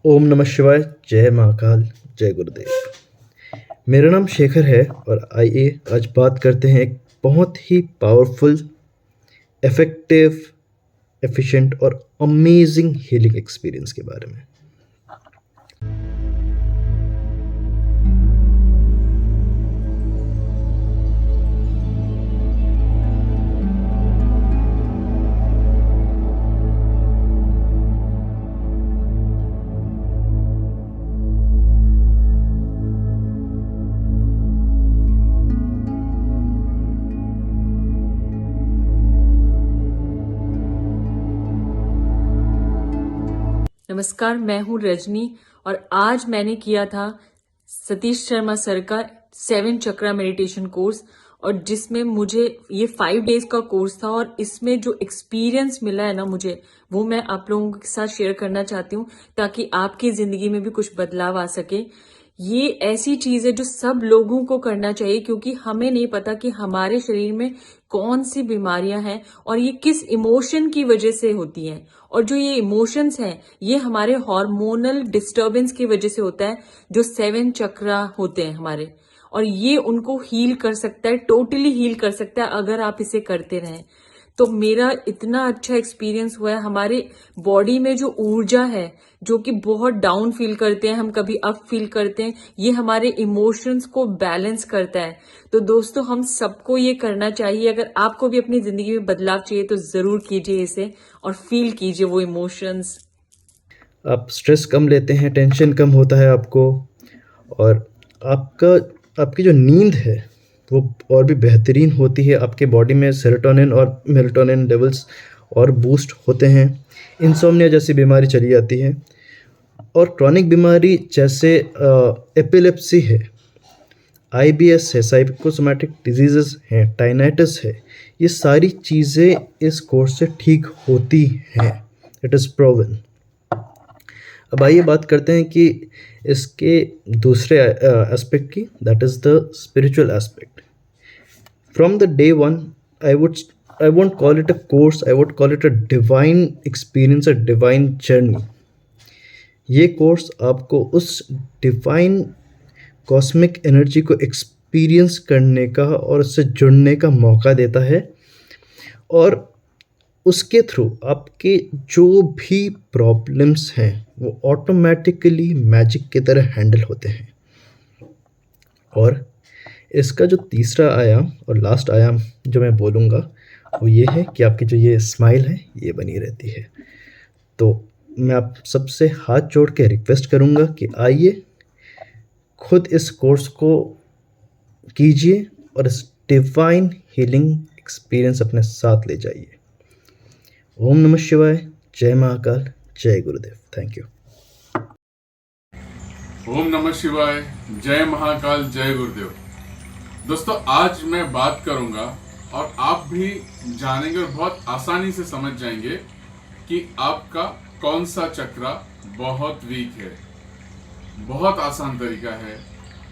ओम नमः शिवाय। जय महाकाल। जय गुरुदेव। मेरा नाम शेखर है और आइए आज बात करते हैं एक बहुत ही पावरफुल, इफ़ेक्टिव, एफिशिएंट और अमेजिंग हीलिंग एक्सपीरियंस के बारे में। नमस्कार, मैं हूँ रजनी और आज मैंने किया था सतीश शर्मा सर का 7 चक्रा मेडिटेशन कोर्स और जिसमें मुझे ये 5 डेज का कोर्स था और इसमें जो एक्सपीरियंस मिला है ना मुझे, वो मैं आप लोगों के साथ शेयर करना चाहती हूँ ताकि आपकी जिंदगी में भी कुछ बदलाव आ सके। ये ऐसी चीज है जो सब लोगों को करना चाहिए क्योंकि हमें नहीं पता कि हमारे शरीर में कौन सी बीमारियां हैं और ये किस इमोशन की वजह से होती हैं। और जो ये इमोशंस हैं ये हमारे हार्मोनल डिस्टर्बेंस की वजह से होता है, जो 7 चक्रा होते हैं हमारे, और ये उनको हील कर सकता है, टोटली हील कर सकता है अगर आप इसे करते रहें। तो मेरा इतना अच्छा एक्सपीरियंस हुआ है। हमारे बॉडी में जो ऊर्जा है, जो कि बहुत डाउन फील करते हैं हम, कभी अप फील करते हैं, ये हमारे इमोशंस को बैलेंस करता है। तो दोस्तों, हम सबको ये करना चाहिए। अगर आपको भी अपनी जिंदगी में बदलाव चाहिए तो जरूर कीजिए इसे और फील कीजिए वो इमोशंस। आप स्ट्रेस कम लेते हैं, टेंशन कम होता है आपको, और आपका आपकी जो नींद है वो और भी बेहतरीन होती है। आपके बॉडी में सेरोटोनिन और मेलाटोनिन लेवल्स और बूस्ट होते हैं। इंसोम्निया जैसी बीमारी चली जाती है, और क्रॉनिक बीमारी जैसे एपिलेप्सी है, आईबीएस है, साइकोसोमैटिक डिजीजेस हैं, टाइनाइटिस है, ये सारी चीज़ें इस कोर्स से ठीक होती हैं। It is proven. अब आइए बात करते हैं कि इसके दूसरे एस्पेक्ट की, that is the spiritual aspect. From the day one, I won't call it a course, I would call it a divine experience, a divine journey. ये कोर्स आपको उस डिवाइन कॉस्मिक एनर्जी को एक्सपीरियंस करने का और उससे जुड़ने का मौका देता है, और उसके थ्रू आपके जो भी प्रॉब्लम्स हैं वो ऑटोमेटिकली मैजिक की तरह हैंडल होते हैं। और इसका जो तीसरा आयाम और लास्ट आयाम जो मैं बोलूँगा वो ये है कि आपकी जो ये स्माइल है ये बनी रहती है। तो मैं आप सबसे हाथ जोड़ के रिक्वेस्ट करूँगा कि आइए खुद इस कोर्स को कीजिए और इस डिवाइन हीलिंग एक्सपीरियंस अपने साथ ले जाइए। ओम नमः शिवाय। जय महाकाल। जय गुरुदेव। Thank you. ओम नमः शिवाय। जय महाकाल। जय गुरुदेव। दोस्तों, आज मैं बात करूंगा और आप भी जानेंगे और बहुत आसानी से समझ जाएंगे कि आपका कौन सा चक्रा बहुत वीक है। बहुत आसान तरीका है,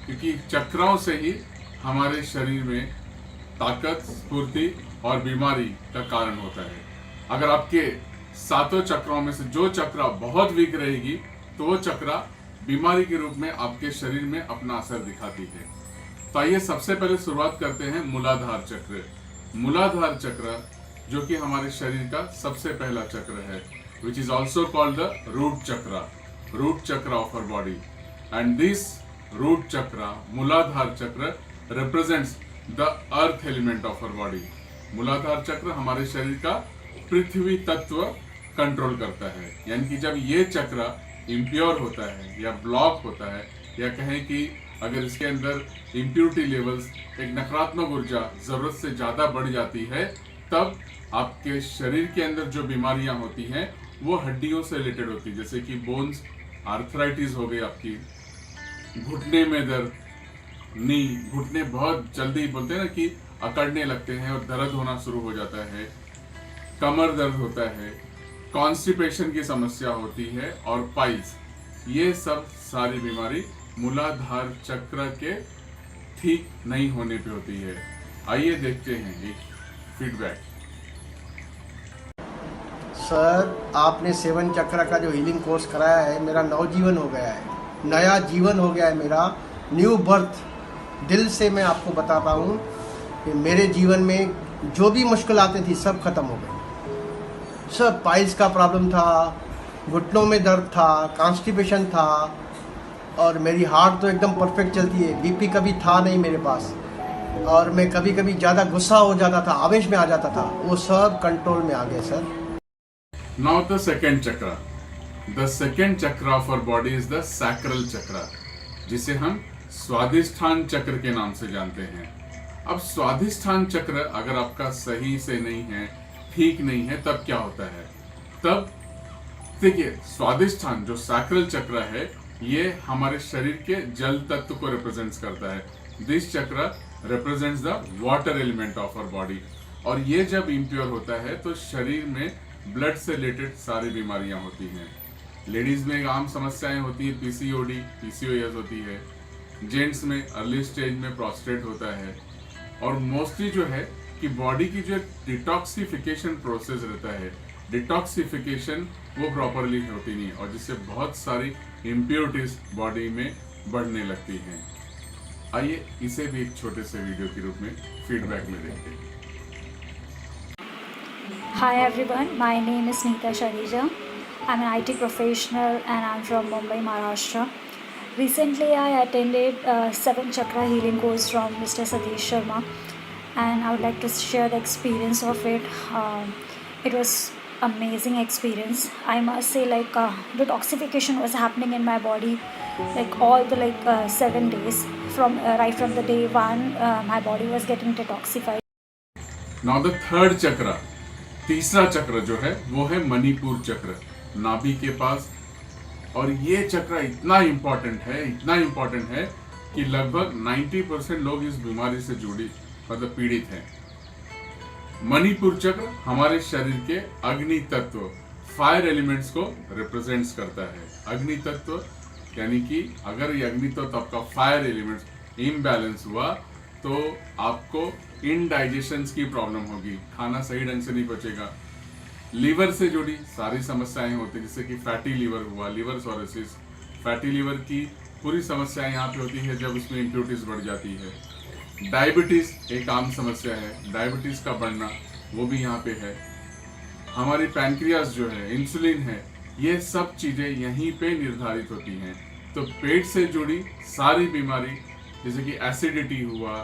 क्योंकि चक्राओं से ही हमारे शरीर में ताकत, स्फूर्ति और बीमारी का कारण होता है। अगर आपके 7 चक्रों में से जो चक्रा बहुत वीक रहेगी तो वो चक्रा बीमारी के रूप में आपके शरीर में अपना असर दिखाती है। तो आइए सबसे पहले शुरुआत करते हैं मूलाधार चक्र। मूलाधार चक्र जो कि हमारे शरीर का सबसे पहला चक्र है, which is also called the root chakra of our body, and this root chakra, मूलाधार चक्र, represents the earth element of our body। मूलाधार चक्र हमारे शरीर का पृथ्वी तत्व कंट्रोल करता है। यानी कि जब ये चक्र इम्प्योर होता है या ब्लॉक होता है, या कहें कि अगर इसके अंदर इम्प्योरिटी लेवल्स, एक नकारात्मक ऊर्जा जरूरत से ज़्यादा बढ़ जाती है, तब आपके शरीर के अंदर जो बीमारियां होती हैं वो हड्डियों से रिलेटेड होती है। जैसे कि बोन्स, आर्थराइटिस हो गई आपकी, घुटने में दर्द, नी, घुटने बहुत जल्दी बोलते हैं ना कि अकड़ने लगते हैं और दर्द होना शुरू हो जाता है, कमर दर्द होता है, कॉन्स्टिपेशन की समस्या होती है, और पाइल्स, ये सब सारी बीमारी मूलाधार चक्र के ठीक नहीं होने पे होती है। आइए देखते हैं एक फीडबैक। सर आपने 7 चक्र का जो हीलिंग कोर्स कराया है, मेरा नवजीवन हो गया है, नया जीवन हो गया है मेरा, न्यू बर्थ। दिल से मैं आपको बताता हूँ कि मेरे जीवन में जो भी मुश्किल आती थी सब खत्म हो गई। सब पाइल्स का प्रॉब्लम था, घुटनों में दर्द था, कॉन्स्टिपेशन था, और मेरी हार्ट तो एकदम परफेक्ट चलती है। बीपी कभी था नहीं मेरे पास, और मैं कभी कभी ज़्यादा गुस्सा हो जाता था, आवेश में आ जाता था, वो सब कंट्रोल में आ गया sir. Now the second chakra. The second chakra of our body is the sacral chakra, जिसे हम स्वादिष्ठान चक्र के नाम से जानते हैं। अब स्वादिष्ठान चक्र अगर आपका सही से नहीं है, ठीक नहीं है, तब क्या होता है? तब देखिए, स्वादिष्ठान जो सैक्रल चक्र है, ये हमारे शरीर के जल तत्व को रिप्रेजेंट्स करता है। This chakra represents the water element of our body, और ये जब इम्प्योर होता है तो शरीर में ब्लड से रिलेटेड सारी बीमारियां होती हैं। लेडीज में आम समस्याएं होती है, पीसीओडी, पीसीओएस होती है। जेंट्स में अर्ली स्टेज में प्रोस्टेट होता है। और मोस्टली जो है कि बॉडी की जो डिटॉक्सिफिकेशन प्रोसेस रहता है, डिटॉक्सिफिकेशन वो प्रॉपरली होती नहीं, और जिससे बहुत सारी इम्प्योरिटीज बॉडी में बढ़ने लगती हैं। आइए इसे भी एक छोटे से वीडियो के रूप में फीडबैक में देखते हैं। Hi everyone, my name is Neeta Sharija. I'm an IT professional and I'm from Mumbai, Maharashtra. Recently I attended a 7 chakra healing course from Mr. Satish Sharma, and I would like to share the experience of it. It was amazing experience. I must say, like detoxification was happening in my body, like all the 7 days from right from the day one. My body was getting detoxified. Now the third chakra, तीसरा चक्र जो है वो है मणिपुर चक्र, नाभि के पास। और ये चक्र इतना इम्पोर्टेंट है कि लगभग 90% लोग इस बीमारी से मतलब पीड़ित हैं। मणिपुर चक्र हमारे शरीर के अग्नि तत्व, फायर एलिमेंट्स को रिप्रेजेंट्स करता है। अग्नि तत्व यानी कि अगर ये अग्नि तत्व आपका फायर एलिमेंट्स इम्बैलेंस हुआ तो आपको इनडाइजेशन की प्रॉब्लम होगी, खाना सही ढंग से नहीं पचेगा। लीवर से जुड़ी सारी समस्याएं होती हैं, जैसे कि फैटी लीवर हुआ, लीवर सोरेसिस। फैटी लीवर की पूरी समस्याएं यहाँ पे होती है जब उसमें इम्प्योरिटीज बढ़ जाती है। डायबिटीज एक आम समस्या है, डायबिटीज का बढ़ना वो भी यहाँ पे है। हमारी पैनक्रियास जो है, इंसुलिन है, ये सब चीजें यहीं पे निर्धारित होती हैं। तो पेट से जुड़ी सारी बीमारी, जैसे कि एसिडिटी हुआ,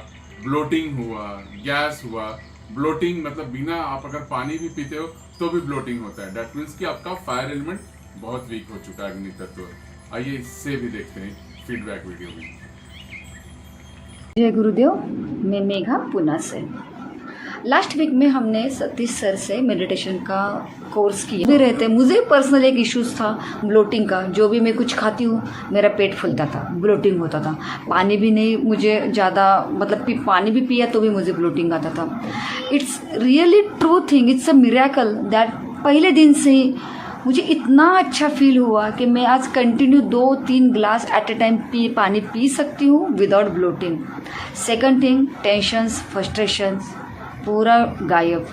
ब्लोटिंग हुआ, गैस हुआ। ब्लोटिंग मतलब बिना आप अगर पानी भी पीते हो तो भी ब्लोटिंग होता है। दैट मीन्स कि आपका फायर एलिमेंट बहुत वीक हो चुका है, अग्नि तत्व। आइए इससे भी देखते हैं फीडबैक वीडियो में। जय गुरुदेव, मैं मेघा पुणे से। लास्ट वीक में हमने सतीश सर से मेडिटेशन का कोर्स किया भी रहते। मुझे पर्सनल एक इश्यूज था ब्लोटिंग का। जो भी मैं कुछ खाती हूँ मेरा पेट फूलता था, ब्लोटिंग होता था। पानी भी नहीं मुझे ज़्यादा, मतलब पानी भी पिया तो भी मुझे ब्लोटिंग आता था। It's really true thing, it's a miracle that पहले दिन से ही मुझे इतना अच्छा फील हुआ कि मैं आज continue 2-3 glass at a time पानी पी सकती हूँ without bloating. Second thing, tensions, frustrations पूरा गायब।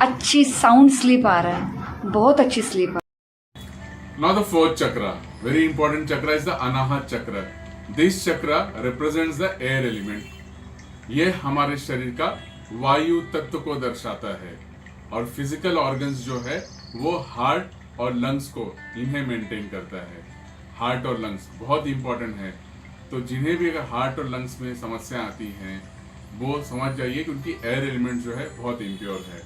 अच्छी साउंड स्लीप आ रहा है, बहुत अच्छी स्लीप आ रहा है। Now the fourth chakra, very important chakra is the Anahat chakra. This chakra represents the air element. ये हमारे शरीर का वायु तत्व को दर्शाता है। और फिजिकल ऑर्गन्स जो है वो हार्ट और लंग्स को इन्हें मेंटेन करता है। हार्ट और लंग्स बहुत इंपॉर्टेंट है। तो जिन्हें भी अगर हार्ट और लंग्स में समस्या आती हैं वो समझ जाइए कि उनकी एयर एलिमेंट जो है बहुत इम्प्योर है,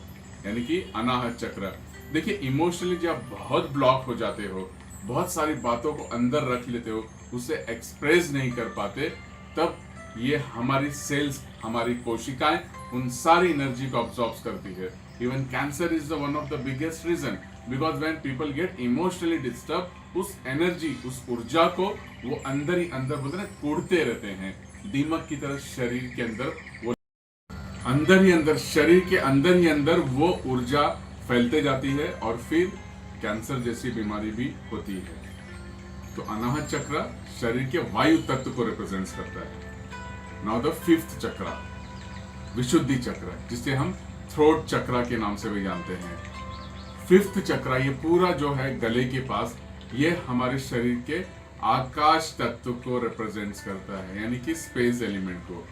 यानी कि अनाहत चक्र। देखिए, इमोशनली जब बहुत ब्लॉक हो जाते हो, बहुत सारी बातों को अंदर रख लेते हो, उसे एक्सप्रेस नहीं कर पाते, तब ये हमारी सेल्स, हमारी कोशिकाएं उन सारी एनर्जी को अब्सॉर्ब करती है। Even cancer is the one of the biggest reason, because when people get emotionally disturb, उस एनर्जी, उस ऊर्जा को वो अंदर ही अंदर बोलते हैं, कूड़ते रहते हैं। दीमक की तरह शरीर के अंदर वो अंदर ही अंदर, शरीर के अंदर ही अंदर वो ऊर्जा फैलते जाती है और फिर कैंसर जैसी बीमारी भी होती है। तो अनाहत चक्र शरीर के वायु तत्व को रिप्रेजेंट्स करता है। नाउ द फिफ्थ चक्र, विशुद्धि चक्र, जिसे हम थ्रोट चक्र के नाम से भी जानते हैं। फिफ्थ चक्र, ये पूरा जो है गले के पास, ये हमारे शरीर के आकाश तत्व को रिप्रेजेंट्स करता है, यानी कि स्पेस एलिमेंट को।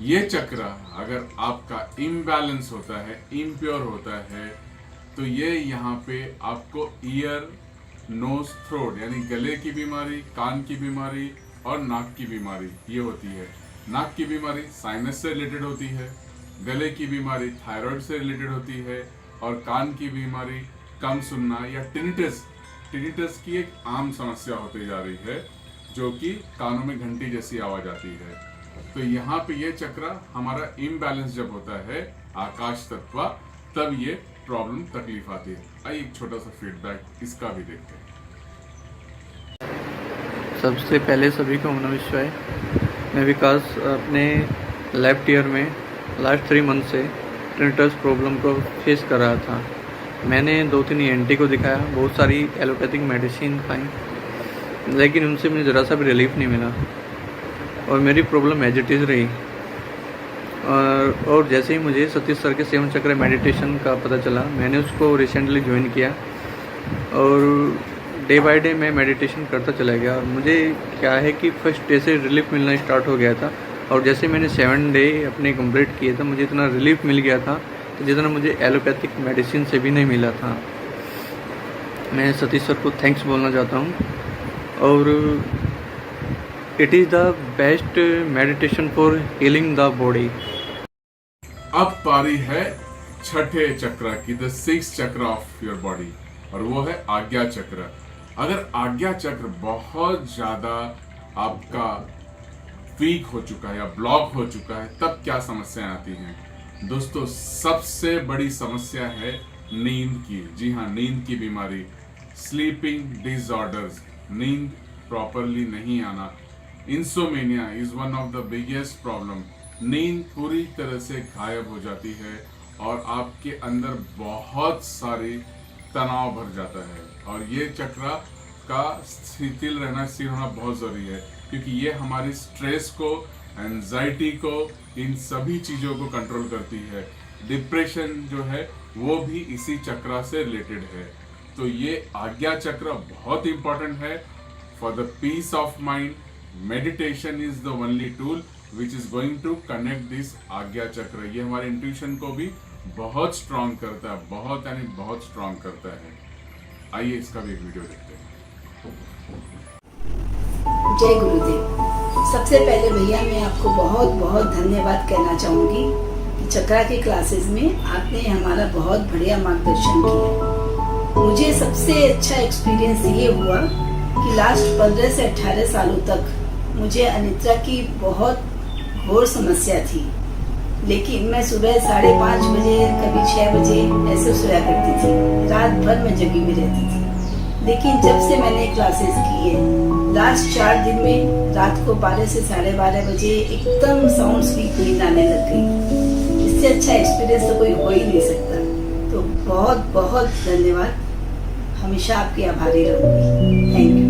ये चक्र अगर आपका इम्बैलेंस होता है, इम्प्योर होता है, तो ये यहाँ पे आपको ईयर, नोज, थ्रोट यानी गले की बीमारी, कान की बीमारी और नाक की बीमारी ये होती है। नाक की बीमारी साइनस से रिलेटेड होती है, गले की बीमारी थायराइड से रिलेटेड होती है, और कान की बीमारी कम सुनना या टिनिटस की एक आम समस्या होती जा रही है, जो कि कानों में घंटी जैसी आवाज आती है। तो यहाँ पे ये चक्र हमारा इम्बैलेंस जब होता है आकाश तत्व, तब ये प्रॉब्लम तकलीफ आती है। आइए एक छोटा सा फीडबैक इसका भी देखते हैं। सबसे पहले सभी को नमस्कार। मैं विकास अपने लेफ्ट ईयर में लास्ट 3 मंथ से टिनिटस प्रॉब्लम को फेस कर रहा था। मैंने 2-3 ENT को दिखाया, बहुत सारी एलोपैथिक मेडिसिन खाई, लेकिन उनसे मुझे ज़रा सा भी रिलीफ नहीं मिला और मेरी प्रॉब्लम एज इट इज़ रही। और जैसे ही मुझे सतीश सर के 7 चक्र मेडिटेशन का पता चला, मैंने उसको रिसेंटली ज्वाइन किया और डे बाय डे मैं मेडिटेशन करता चला गया। और मुझे क्या है कि फर्स्ट डे से रिलीफ मिलना स्टार्ट हो गया था, और जैसे मैंने 7 डे अपने कंप्लीट किए थे, मुझे इतना रिलीफ मिल गया था जितना मुझे एलोपैथिक मेडिसिन से भी नहीं मिला था। मैं सतीश सर को थैंक्स बोलना चाहता हूँ, और it is the best meditation for healing the body. अब पारी है छठे चक्र की, द 6th चक्र ऑफ योर बॉडी, और वो है आज्ञा चक्र। अगर आज्ञा चक्र बहुत ज्यादा आपका वीक हो चुका है या ब्लॉक हो चुका है, तब क्या समस्याएं आती हैं? दोस्तों, सबसे बड़ी समस्या है नींद की। जी हाँ, नींद की बीमारी, स्लीपिंग डिसऑर्डर्स, नींद प्रॉपरली नहीं आना। Insomnia is one of the biggest problem. नींद पूरी तरह से गायब हो जाती है और आपके अंदर बहुत सारी तनाव भर जाता है, और ये चक्र का स्थिर होना बहुत जरूरी है, क्योंकि ये हमारी स्ट्रेस को, एंजाइटी को, इन सभी चीजों को कंट्रोल करती है। डिप्रेशन जो है वो भी इसी चक्र से रिलेटेड है। तो ये आज्ञा चक्र बहुत इंपॉर्टेंट है for the peace of mind. Meditation is the only tool which is going to connect this Ajna chakra. ये हमारे इंट्यूशन को भी बहुत स्ट्रांग करता है, बहुत यानी बहुत स्ट्रांग करता है। आइए इसका भी एक वीडियो देखते हैं। जय गुरुदेव। सबसे पहले भैया मैं आपको बहुत बहुत धन्यवाद कहना चाहूँगी कि चक्रा की क्लासेस में आपने हमारा बहुत बढ़िया मार्गदर्शन किया। मुझे सबसे अच्छा एक्सपीरियंस ये हुआ कि लास्ट 15 से 18 सालों तक मुझे अनिद्रा की बहुत घोर समस्या थी, लेकिन मैं सुबह 5:30 बजे, कभी 6 बजे ऐसे सोया करती थी, रात भर मैं जगी हुई रहती थी। लेकिन जब से मैंने क्लासेस की है, लास्ट 4 दिन में रात को 12 से 12:30 बजे एकदम साउंड स्लीप नींद आने लग गई। इससे अच्छा एक्सपीरियंस तो कोई हो ही नहीं सकता। तो बहुत बहुत धन्यवाद, हमेशा आपकी आभारी रहूंगी। Thank you.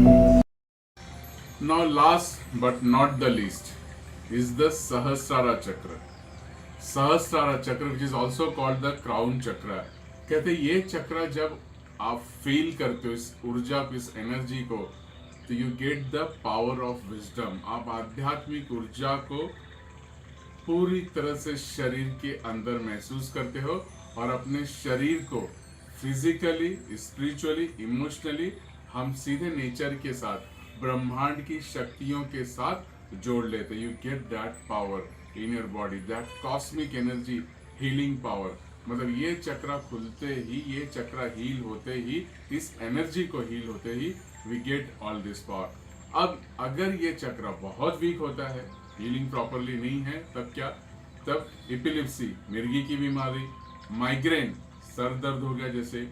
Now last but not the least is the Sahasrara Chakra. Sahasrara Chakra which is also called the Crown Chakra. कहते ये चक्र जब आप फील करते हो इस ऊर्जा को, इस एनर्जी को, तो you get the power of wisdom. आप आध्यात्मिक ऊर्जा को पूरी तरह से शरीर के अंदर महसूस करते हो और अपने शरीर को फिजिकली, स्पिरिचुअली, इमोशनली हम सीधे नेचर के साथ, ब्रह्मांड की शक्तियों के साथ जोड़ लेते। You get that power in your body, that cosmic energy, healing power. मतलब ये चक्र खुलते ही, ये चक्र हील होते ही, इस एनर्जी को हील होते ही we get all this power. अब अगर ये चक्र बहुत वीक होता है, हीलिंग प्रॉपरली नहीं है, तब क्या? तब एपिलेप्सी, मिर्गी की बीमारी, माइग्रेन, सर दर्द हो गया जैसे,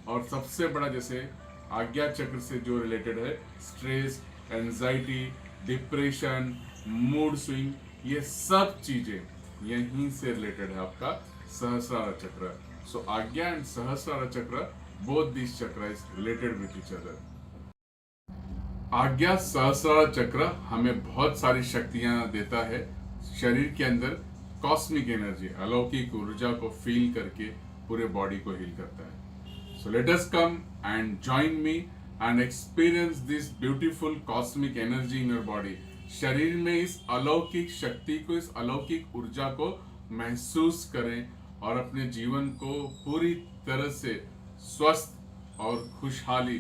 और सबसे बड़ा जैसे आज्ञा चक्र से जो रिलेटेड है, stress, anxiety, depression, mood swing, ये सब चीजें यहीं से रिलेटेड है आपका सहस्रारा चक्र। सो आज्ञा एंड सहस्रारा चक्र, बोथ दिस चक्र is related with each other. आज्ञा सहस्रारा चक्र हमें बहुत सारी शक्तियां देता है। शरीर के अंदर कॉस्मिक एनर्जी, अलौकिक ऊर्जा को फील करके पूरे बॉडी को हील करता है। So let us come and join me and experience this beautiful cosmic energy in your body. शरीर में इस अलौकिक शक्ति को, इस अलौकिक ऊर्जा को महसूस करें और अपने जीवन को पूरी तरह से स्वस्थ और खुशहाली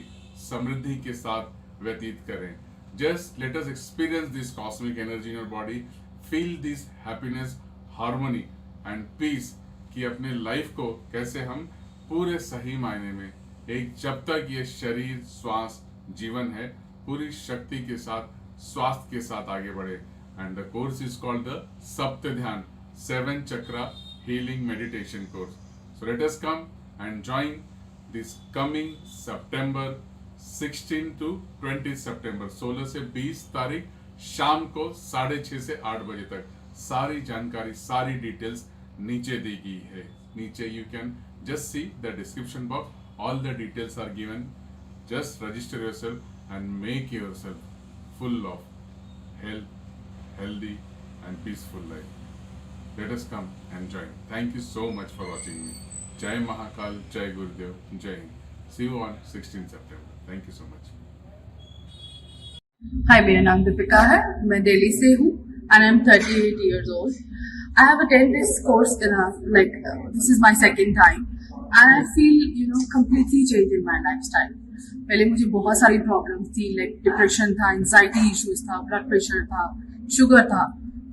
समृद्धि के साथ व्यतीत करें. Just let us experience this cosmic energy in your body. Feel this happiness, harmony and peace कि अपने लाइफ को कैसे हम पूरे सही मायने में एक, जब तक ये शरीर, श्वास, जीवन है, पूरी शक्ति के साथ, स्वास्थ्य के साथ आगे बढ़े. And the course is called the Sapta Dhyan 7 chakra healing meditation course. So let us come and join this coming September 16 to 20 September, 16 से 20 तारीख शाम को 6:30 से 8 बजे तक. सारी जानकारी, सारी डिटेल्स नीचे दी गई है. नीचे you can just see the description box. All the details are given. Just register yourself and make yourself full of health, healthy and peaceful life. Let us come and join. Thank you so much for watching me. Jai Mahakal, Jai Gurudev, Jai Hind. See you on 16 September. Thank you so much. हाय, मेरा नाम दीपिका है. मैं दिल्ली से हूँ and I'm 38 years old. I have attended this course this is my second time and I feel completely changed in my lifestyle. पहले मुझे बहुत सारी प्रॉब्लम्स थी, लाइक डिप्रेशन था, एंजाइटी इश्यूज था, ब्लड प्रेशर था, शुगर था.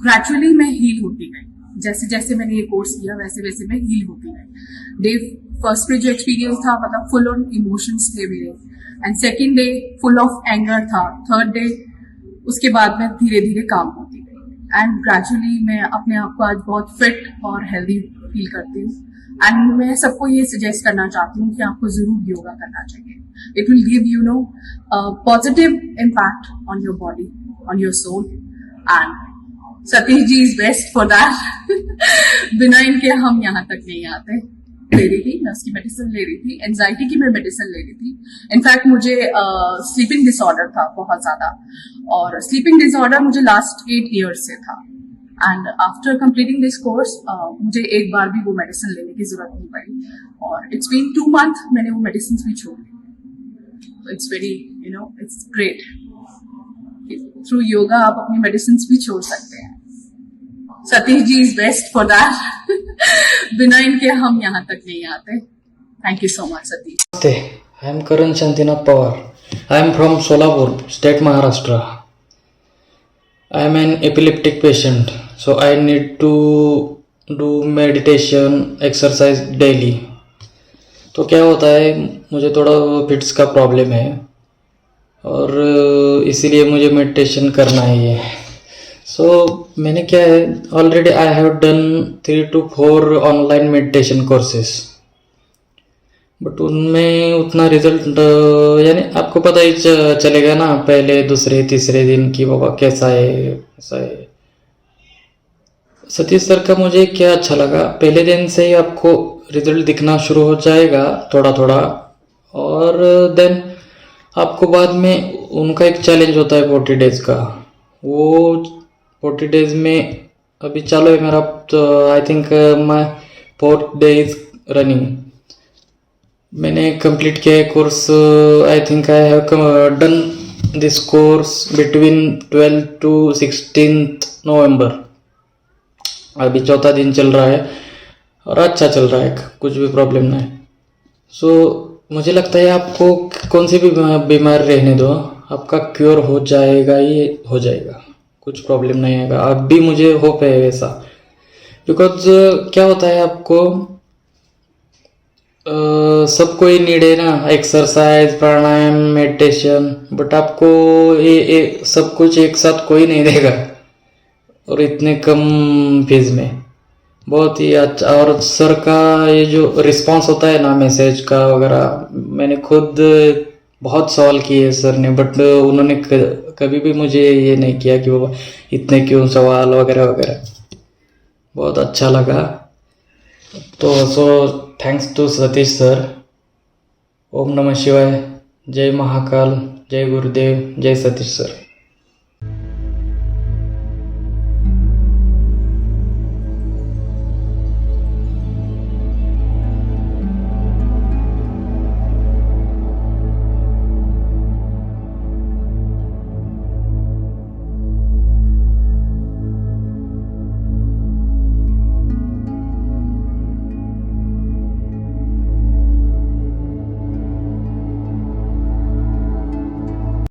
ग्रेजुअली मैं हील होती गई. जैसे जैसे मैंने ये कोर्स किया वैसे वैसे मैं हील होती गई. फर्स्ट डे जो एक्सपीरियंस था, मतलब फुल ऑन इमोशंस थे मेरे, and second day full of anger था. थर्ड डे उसके बाद मैं धीरे धीरे काम होती गई एंड ग्रेजुअली मैं अपने आप को आज बहुत फिट और हेल्दी फील करती हूँ. एंड मैं सबको ये सजेस्ट करना चाहती हूँ कि आपको जरूर योगा करना चाहिए. It will give positive impact on your body, on your soul. And Satish ji is best for that. बिना इनके हम यहाँ तक नहीं आते. ले रही थी, मैं उसकी मेडिसिन ले रही थी, एंजाइटी की मैं मेडिसिन ले रही थी. इनफैक्ट मुझे स्लीपिंग डिसऑर्डर था बहुत ज्यादा, और स्लीपिंग डिसऑर्डर मुझे लास्ट 8 years से था. And after completing this course मुझे एक बार भी वो मेडिसिन लेने की जरूरत नहीं पड़ी. और इट्स बीन 2 months मैंने वो मेडिसिन भी छोड़ दी. It's very it's great. Through yoga आप अपनी मेडिसिन भी छोड़ सकते हैं. Satish ji is best for that. बिना इनके हम यहाँ तक नहीं आते. Thank you so much Satish. I am Karan Shantinath Pawar. I am from Solapur, state Maharashtra. I am an epileptic patient, so I need to do meditation, exercise daily. तो क्या होता है, मुझे थोड़ा फिट्स का प्रॉब्लम है और इसीलिए मुझे मेडिटेशन करना है. सो मैंने क्या है, already I have done 3 to 4 online meditation courses, but उनमें उतना रिजल्ट यानी आपको पता ही चलेगा ना पहले, दूसरे, तीसरे दिन की बाबा कैसा है ऐसा है. सतीश सर का मुझे क्या अच्छा लगा, पहले दिन से ही आपको रिजल्ट दिखना शुरू हो जाएगा थोड़ा थोड़ा, और देन आपको बाद में उनका एक चैलेंज होता है 40 days का. वो 40 days में अभी चालू है मेरा, तो I think my 4th day is running. मैंने कंप्लीट किया है course. I think I have done this course between 12 to 16 November. अभी 4था दिन चल रहा है और अच्छा चल रहा है, कुछ भी प्रॉब्लम नहीं. सो मुझे लगता है आपको कौन सी भी बीमार रहने दो, आपका क्योर हो जाएगा ही हो जाएगा, कुछ प्रॉब्लम नहीं आएगा. अब भी मुझे होप है वैसा, बिकॉज क्या होता है आपको सबको ही नीड है ना, एक्सरसाइज, प्राणायाम, मेडिटेशन, बट आपको ये सब कुछ एक साथ कोई नहीं देगा और इतने कम फीस में. बहुत ही अच्छा. और सर का ये जो रिस्पांस होता है ना मैसेज का वगैरह, मैंने खुद बहुत सवाल किए सर ने, बट उन्होंने कभी भी मुझे ये नहीं किया कि बाबा इतने क्यों सवाल वगैरह वगैरह. बहुत अच्छा लगा. तो so thanks to Satish sir. Om Namah Shivaya. जय महाकाल, जय गुरुदेव, जय सतीश सर.